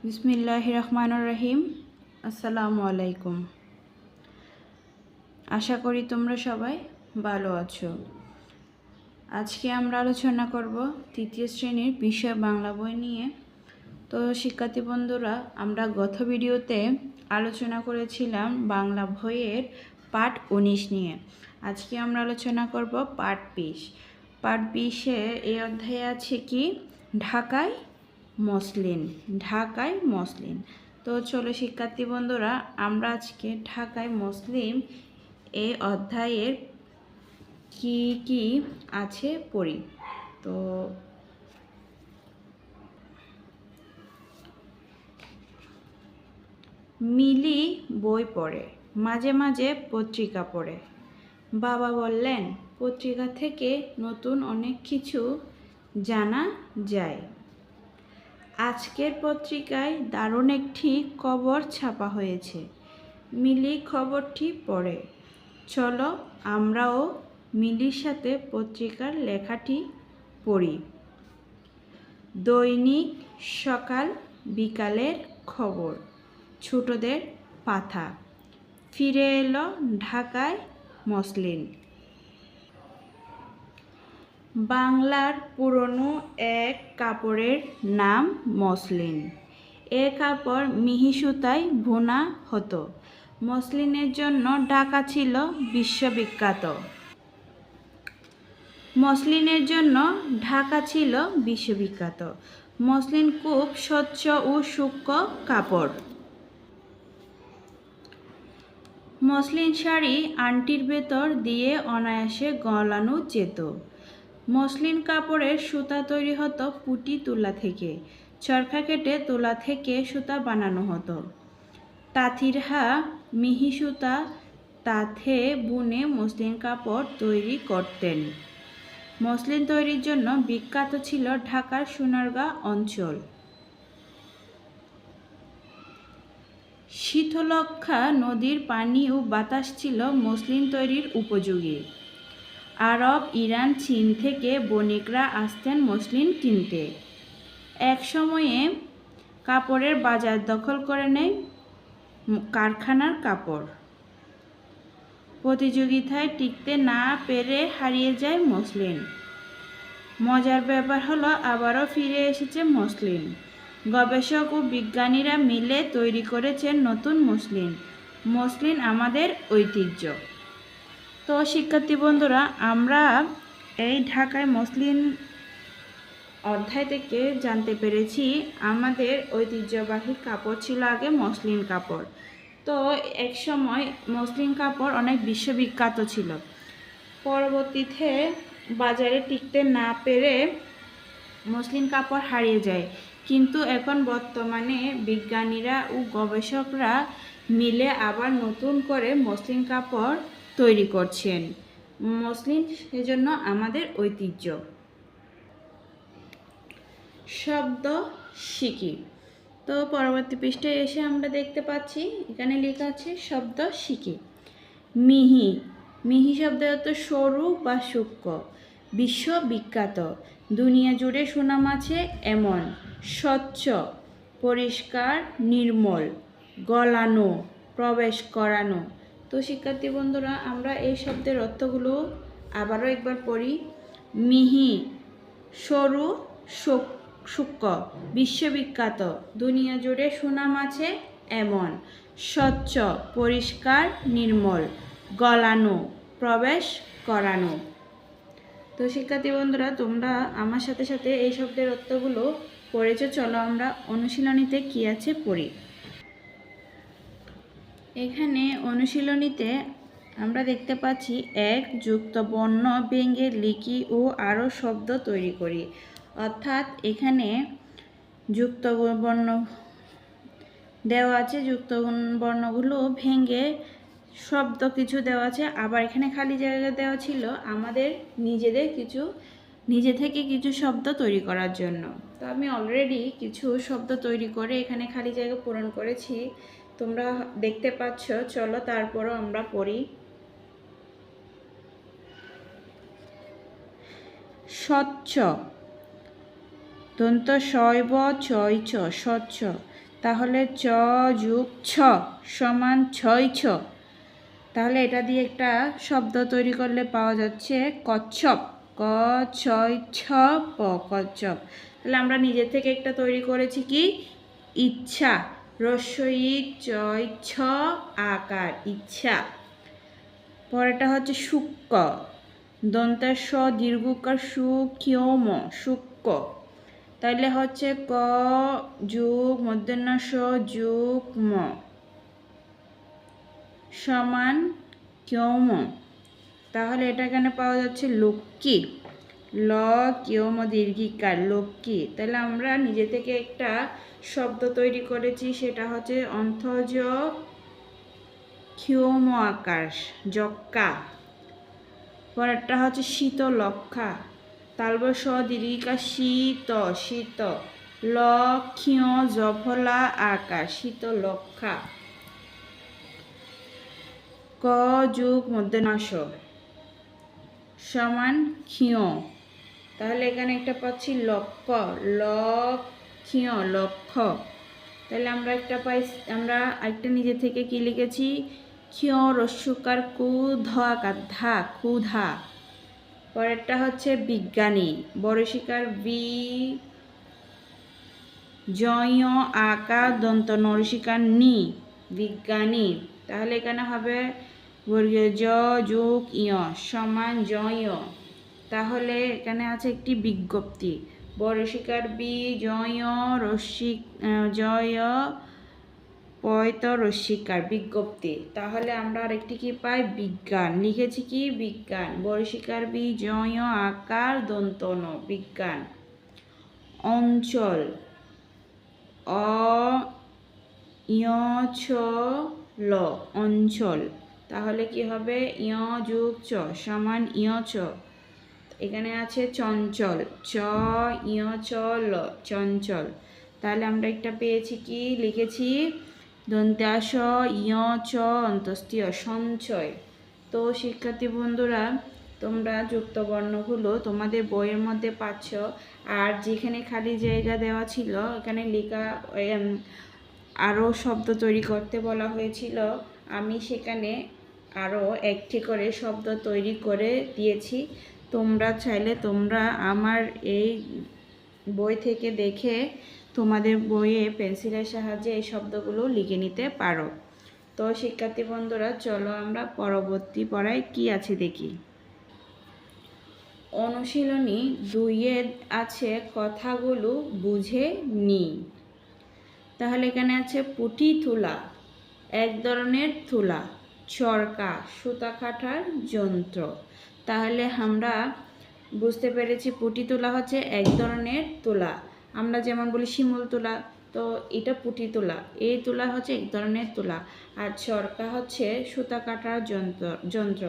বিসমিল্লাহির রহমানির রহিম। আসসালামু আলাইকুম। আশা করি তোমরা সবাই ভালো আছো। আজকে আমরা আলোচনা করব তৃতীয় শ্রেণীর বিষয় বাংলা বই নিয়ে। তো শিক্ষার্থী বন্ধুরা, আমরা গত ভিডিওতে আলোচনা করেছিলাম বাংলা বইয়ের পাঠ 19 নিয়ে। আজকে আমরা আলোচনা করব পাঠ 20। পাঠ 20-এ এই অধ্যায়ে আছে কি ঢাকায় মসলিন। ঢাকায় মসলিন। তো চলো শিক্ষার্থী বন্ধুরা, আমরা আজকে ঢাকায় মসলিন এই অধ্যায়ের কি কি আছে পড়ি। তো মিলি বই পড়ে, মাঝে মাঝে পত্রিকা পড়ে। বাবা বললেন, পত্রিকা থেকে নতুন অনেক কিছু জানা যায়। আজকের পত্রিকায় দারুণ একটি খবর ছাপা হয়েছে। মিলি খবরটি পড়ে। চলো আমরাও মিলির সাথে পত্রিকার লেখাটি পড়ি। দৈনিক সকাল বিকালের খবর, ছোটদের পাতা। ফিরে এলো ঢাকায় মসলিন। বাংলার পুরনো এক কাপড়ের নাম মসলিন। এ কাপড় মিহি সুতায় বোনা হতো। মসলিনের জন্য ঢাকা ছিল বিশ্ববিখ্যাত। মসলিনের জন্য ঢাকা ছিল বিশ্ববিখ্যাত। মসলিন খুব স্বচ্ছ ও সূক্ষ্ম কাপড়। মসলিন শাড়ি আংটির ভেতর দিয়ে অনায়াসে গলানো যেত। মসলিন কাপড়ের সুতা তৈরি হতো পুঁটি তুলা থেকে। চরখা কেটে তুলা থেকে সুতা বানানো হতো। তাঁতিরা মিহি সুতা তাঁতে বুনে মসলিন কাপড় তৈরি করতেন। মসলিন তৈরির জন্য বিখ্যাত ছিল ঢাকার সোনারগাঁ অঞ্চল। শীতলক্ষ্যা নদীর পানি ও বাতাস ছিল মসলিন তৈরির উপযোগী। আরব, ইরান, চীন থেকে বণিকরা আসতেন মসলিন কিনতে। এক সময়ে কাপড়ের বাজার দখল করে নেয় কারখানার কাপড়। প্রতিযোগিতায় টিকতে না পেরে হারিয়ে যায় মসলিন। মজার ব্যাপার হলো, আবারও ফিরে এসেছে মসলিন। গবেষক ও বিজ্ঞানীরা মিলে তৈরি করেছেন নতুন মসলিন। মসলিন আমাদের ঐতিহ্য। তো শিক্ষার্থী বন্ধুরা, আমরা এই ঢাকায় মসলিন অধ্যায় থেকে জানতে পেরেছি আমাদের ঐতিহ্যবাহী কাপড় ছিল আগে মসলিন কাপড়। তো এক সময় মসলিন কাপড় অনেক বিশ্ববিখ্যাত ছিল। পরবর্তীতে বাজারে টিকতে না পেরে মসলিন কাপড় হারিয়ে যায়। কিন্তু এখন বর্তমানে বিজ্ঞানীরা ও গবেষকরা মিলে আবার নতুন করে মসলিন কাপড় তৈরি করছেন। মসলিন সেজন্য আমাদের ঐতিহ্য। শব্দ শিখি। তো পরবর্তী পৃষ্ঠায় এসে আমরা দেখতে পাচ্ছি এখানে লেখা আছে শব্দ শিখি। মিহি। মিহি শব্দের অর্থ সরু বা সূক্ষ্ম। বিশ্ববিখ্যাত। দুনিয়া জুড়ে সুনাম আছে এমন। স্বচ্ছ, পরিষ্কার, নির্মল। গলানো, প্রবেশ করানো। তো শিক্ষার্থী বন্ধুরা, আমরা এই শব্দের অর্থগুলো আবারও একবার পড়ি। মিহি, সরু, সূক্ষ্ম, বিশ্ববিখ্যাত, দুনিয়া জুড়ে সুনাম আছে এমন। স্বচ্ছ, পরিষ্কার, নির্মল। গলানো, প্রবেশ করানো। তো শিক্ষার্থী বন্ধুরা, তোমরা আমার সাথে সাথে এই শব্দের অর্থগুলো পড়েছো। চলো আমরা অনুশীলনীতে কি আছে পড়ি। এখানে অনুশীলনীতে আমরা দেখতে পাচ্ছি এক যুক্ত বর্ণ ভেঙে লিখি ও আরও শব্দ তৈরি করি। অর্থাৎ এখানে যুক্ত বর্ণ দেওয়া আছে, যুক্ত বর্ণগুলো ভেঙে শব্দ কিছু দেওয়া আছে। আবার এখানে খালি জায়গা দেওয়া ছিল আমাদের নিজে থেকে কিছু শব্দ তৈরি করার জন্য। তো আমি অলরেডি কিছু শব্দ তৈরি করে এখানে খালি জায়গা পূরণ করেছি, তোমরা দেখতে পাচ্ছ। চলো তারপরও আমরা পড়ি। স্বচ্ছ, দন্ত শৈব চৈচ, স্বচ্ছ। তাহলে চ যোগ ছ সমান ছয় ছ। তাহলে এটা দিয়ে একটা শব্দ তৈরি করলে পাওয়া যাচ্ছে কচ্ছপ। ক ছয় ছ প কচ্ছপ। তাহলে আমরা নিজে থেকে একটা তৈরি করেছি কি ইচ্ছা। রস্বই চয় ছ আকার ইচ্ছা। পরেরটা হচ্ছে শুক্ক। দন্তের স দীর্ঘকার সু ক্ষম শুক্ক। তাহলে হচ্ছে ক যোগ মূর্ধন্য স যোগ ম সমান ক্ষম। তাহলে এটা এখানে পাওয়া যাচ্ছে লক্ষ্মী। ল ক্ষম দীর্ঘিকার লক্ষ্মী। তাহলে আমরা নিজে থেকে একটা শব্দ তৈরি করেছি, সেটা হচ্ছে অন্থজ ক্ষম আকাশ যক্কা। পরেরটা হচ্ছে শীতলক্ষা। তালব স দীর্ঘিকার শীত শীত। ল ক্ষিয় জফলা আকাশ শীতলক্ষা। ক যোগ মূর্ধন্য স সমান ক্ষিয়। তাহলে এখানে একটা পাচ্ছি লক্ষ। ল ক্ষিয় লক্ষ্য। তাহলে আমরা একটা নিজে থেকে কি লিখেছি ক্ষিয় রস্যকার কু ধ আকার ধা ক্ষুধা। পরেরটা হচ্ছে বিজ্ঞানী। বড়শিকার বি জয় আকার দন্ত নরসিকার নি বিজ্ঞানী। তাহলে এখানে হবে বর্গীয় জ যোগ ইয় সমান জয়। তাহলে এখানে আছে একটি বিজ্ঞপ্তি। বড়শিকার বি জয় রস্যিক জয় পয়ত রস্যিকার বিজ্ঞপ্তি। তাহলে আমরা আরেকটি কি পাই বিজ্ঞান। লিখেছি কি বিজ্ঞান। বড়শিকার বি জয় আকার দন্ত ন বিজ্ঞান। অঞ্চল অ ইয় ছ ল অঞ্চল। তাহলে কি হবে ইয় যোগ চ সমান ইয় ছ। এখানে আছে চঞ্চল চ ইয় চ ল চঞ্চল। তাহলে আমরা একটা পেয়েছি কি লিখেছি দন্ত্যাস ইয় চ অন্তস্তীয় সঞ্চয়। তো শিক্ষার্থী বন্ধুরা, তোমরা যুক্ত বর্ণগুলো তোমাদের বইয়ের মধ্যে পাচ্ছ। আর যেখানে খালি জায়গা দেওয়া ছিল এখানে লেখা আরও শব্দ তৈরি করতে বলা হয়েছিল, আমি সেখানে আরও একটি করে শব্দ তৈরি করে দিয়েছি। তোমরা চাইলে তোমরা আমার এই বই থেকে দেখে তোমাদের বইয়ে পেন্সিলের সাহায্যে এই শব্দগুলো লিখে নিতে পারো। তো শিক্ষার্থী বন্ধুরা, চলো আমরা পরবর্তী পড়ায় কি আছে দেখি। অনুশীলনী 2 আছে কথাগুলো বুঝে নি। তাহলে এখানে আছে পুঁটি তুলা এক ধরনের তুলা, চরকা সুতা কাটার যন্ত্র। তাহলে আমরা বুঝতে পেরেছি পুঁটি তুলা হচ্ছে এক ধরনের তুলা। আমরা যেমন বলি শিমুল তুলা, তো এটা পুঁটি তুলা। এই তুলা হচ্ছে এক ধরনের তুলা। আর চরকা হচ্ছে সুতা কাটার যন্ত্র।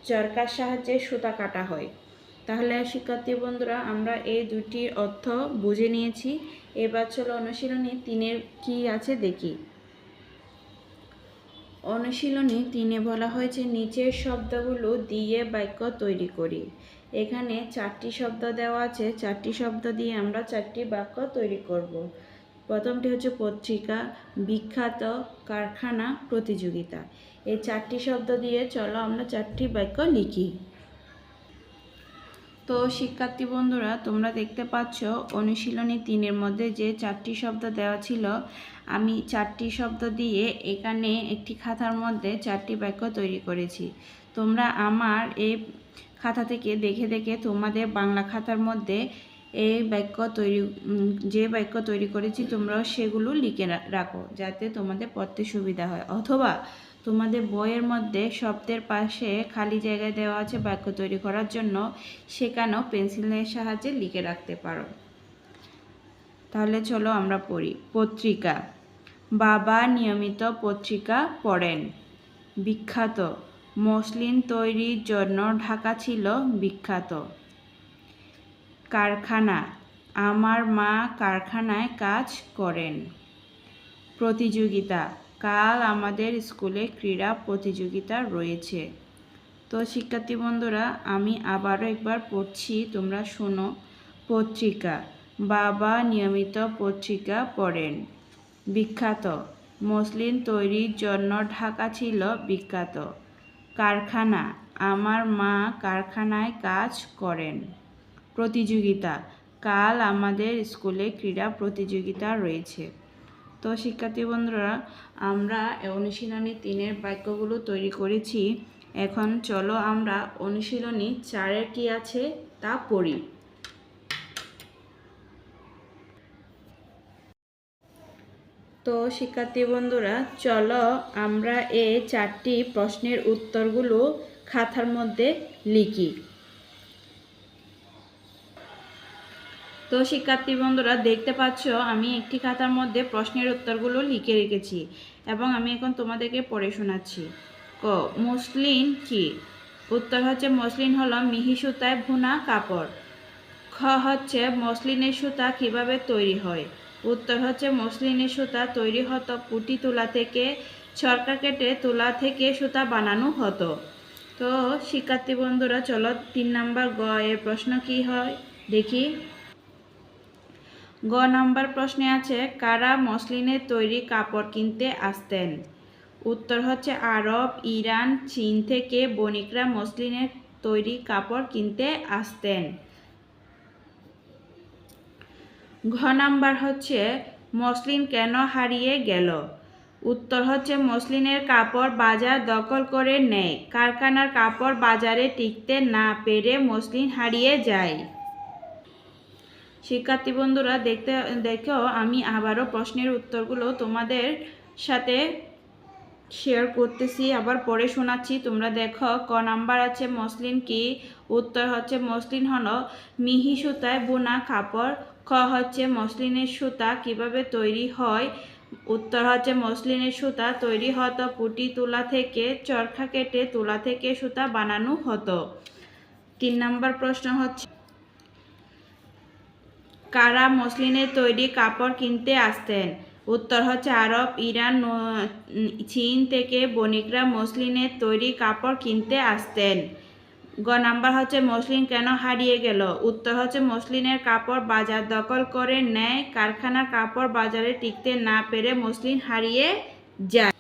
চরকার সাহায্যে সুতা কাটা হয়। তাহলে শিক্ষার্থী বন্ধুরা, আমরা এই দুটির অর্থ বুঝে নিয়েছি। এবার চলো অনুশীলনী 3 কি আছে দেখি। অনুশীলনী 3 বলা হয়েছে নিচের শব্দগুলো দিয়ে বাক্য তৈরি করি। এখানে 4টি শব্দ দেওয়া আছে। 4টি শব্দ দিয়ে আমরা 4টি বাক্য তৈরি করব। প্রথমটি হচ্ছে পত্রিকা, বিখ্যাত, কারখানা, প্রতিযোগিতা। এই 4টি শব্দ দিয়ে চলো আমরা 4টি বাক্য লিখি। তো শিক্ষার্থী বন্ধুরা, তোমরা দেখতে পাচ্ছ অনুশীলনী 3 মধ্যে যে 4টি শব্দ দেওয়া ছিল, আমি 4টি শব্দ দিয়ে এখানে একটি খাতার মধ্যে 4টি বাক্য তৈরি করেছি। তোমরা আমার এই খাতা থেকে দেখে দেখে তোমাদের বাংলা খাতার মধ্যে যে বাক্য তৈরি করেছি তোমরাও সেগুলো লিখে রাখো, যাতে তোমাদের পড়তে সুবিধা হয়। অথবা তোমাদের বইয়ের মধ্যে শব্দের পাশে খালি জায়গায় দেওয়া আছে বাক্য তৈরি করার জন্য, সেখানেও পেন্সিলের সাহায্যে লিখে রাখতে পারো। তাহলে চলো আমরা পড়ি। পত্রিকা, বাবা নিয়মিত পত্রিকা পড়েন। বিখ্যাত, মসলিন তৈরির জন্য ঢাকা ছিল বিখ্যাত। কারখানা, আমার মা কারখানায় কাজ করেন। প্রতিযোগিতা, কাল আমাদের স্কুলে ক্রীড়া প্রতিযোগিতা রয়েছে। তো শিক্ষার্থী বন্ধুরা, আমি আবারও একবার পড়ছি, তোমরা শোনো। পত্রিকা, বাবা নিয়মিত পত্রিকা পড়েন। বিখ্যাত। মসলিন তৈরির জন্য ঢাকা ছিল বিখ্যাত। কারখানা, আমার মা কারখানায় কাজ করেন। প্রতিযোগিতা, কাল আমাদের স্কুলে ক্রীড়া প্রতিযোগিতা রয়েছে। তো শিক্ষার্থী বন্ধুরা, আমরা অনুশীলনী 3-এর বাক্যগুলো তৈরি করেছি। এখন চলো আমরা অনুশীলনী 4-এর কি আছে তা পড়ি। তো শিক্ষার্থী বন্ধুরা, চলো আমরা এই 4টি প্রশ্নের উত্তরগুলো খাতার মধ্যে লিখি। তো শিক্ষার্থী বন্ধুরা, দেখতে পাচ্ছ আমি একটি খাতার মধ্যে প্রশ্নের উত্তরগুলো লিখে রেখেছি এবং আমি এখন তোমাদেরকে পড়ে শোনাচ্ছি। ক, মসলিন কি? উত্তর হচ্ছে মসলিন হলো মিহি সুতায় বুনা কাপড়। খ হচ্ছে মসলিনের সুতা কিভাবে তৈরি হয়? উত্তর হচ্ছে মসলিনের সুতা তৈরি হতো পুঁটি তুলা থেকে, চরকা কেটে তুলা থেকে সুতা বানানো হতো। তো শিক্ষার্থী বন্ধুরা, চলো 3 নাম্বার গ এর প্রশ্ন কি হয় দেখি। গ নাম্বার প্রশ্নে আছে, কারা মসলিনের তৈরি কাপড় কিনতে আসতেন? উত্তর হচ্ছে আরব, ইরান, চীন থেকে বণিকরা মসলিনের তৈরি কাপড় কিনতে আসতেন। ঘ নাম্বার হচ্ছে মসলিন কেন হারিয়ে গেল? উত্তর হচ্ছে মসলিনের কাপড় বাজার দখল করে নেয়। কারখানার কাপড় বাজারে টিকতে না পেরে মসলিন হারিয়ে যায়। শিক্ষার্থী বন্ধুরা, দেখো আমি আবারও প্রশ্নের উত্তরগুলো তোমাদের সাথে শেয়ার করতেছি, আবার পড়ে শোনাচ্ছি, তোমরা দেখো। ক নাম্বার আছে মসলিন কি? উত্তর হচ্ছে মসলিন হলো মিহি সুতায় বোনা কাপড়। খ হচ্ছে মসলিনের সুতা কিভাবে তৈরি হয়? উত্তর হচ্ছে মসলিনের সুতা তৈরি হতো পুঁটি তুলা থেকে, চরখা কেটে তুলা থেকে সুতা বানানো হতো। 3 নাম্বার প্রশ্ন হচ্ছে, কারা মসলিনের তৈরি কাপড় কিনতে আসতেন? উত্তর হচ্ছে আরব, ইরান, চীন থেকে বণিকরা মসলিনের তৈরি কাপড় কিনতে আসতেন। গ নাম্বার হচ্ছে মসলিন কেন হারিয়ে গেল? উত্তর হচ্ছে মসলিনের কাপড় বাজার দখল করে নেয়। কারখানার কাপড় বাজারে টিকতে না পেরে মসলিন হারিয়ে যায়।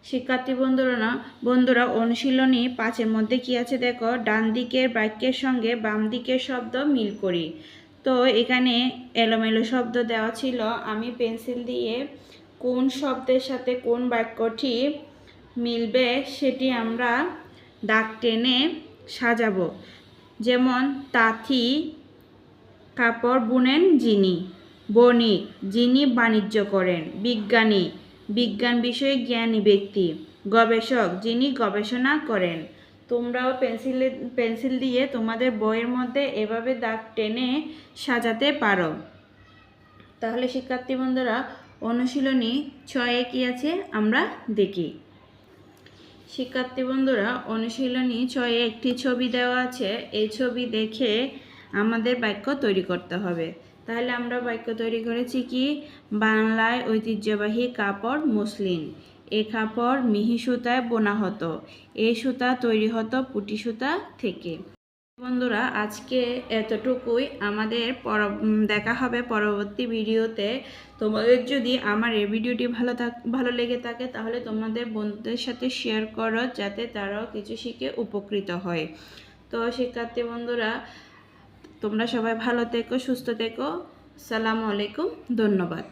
শিক্ষার্থী বন্ধুরা, অনুশীলনী 5-এর মধ্যে কি আছে দেখো। ডান দিকের বাক্যের সঙ্গে বাম দিকের শব্দ মিল করি। তো এখানে এলোমেলো শব্দ দেওয়া ছিল, আমি পেন্সিল দিয়ে কোন শব্দের সাথে কোন বাক্যটি মিলবে সেটি আমরা দাগ টেনে সাজাবো। যেমন তাঁতি কাপড় বুনেন যিনি, বণিক যিনি বাণিজ্য করেন, বিজ্ঞানী বিজ্ঞান বিষয়ে জ্ঞানী ব্যক্তি, গবেষক যিনি গবেষণা করেন। তোমরাও পেন্সিল দিয়ে তোমাদের বইয়ের মধ্যে এভাবে দাগ টেনে সাজাতে পারো। তাহলে শিক্ষার্থী বন্ধুরা, অনুশীলনী 6-এ কি আছে আমরা দেখি। শিক্ষার্থী বন্ধুরা, অনুশীলনী 6-এ একটি ছবি দেওয়া আছে। এই ছবি দেখে আমাদের বাক্য তৈরি করতে হবে। তাহলে আমরা বাক্য তৈরি করেছি কি, বাংলায় ঐতিহ্যবাহী কাপড় মসলিন। এই কাপড় মিহি সুতায় বোনা হতো। এই সুতা তৈরি হতো পুঁটি সুতা থেকে। বন্ধুরা, আজকে এতটুকুই। আমাদের দেখা হবে পরবর্তী ভিডিওতে। তোমাদের যদি আমার এই ভিডিওটি ভালো লেগে থাকে তাহলে তোমাদের বন্ধুদের সাথে শেয়ার করো, যাতে তারাও কিছু শিখে উপকৃত হয়। তো শিক্ষার্থী বন্ধুরা, তোমরা সবাই ভালো থেকো, সুস্থ থেকো। আসসালামু আলাইকুম, ধন্যবাদ।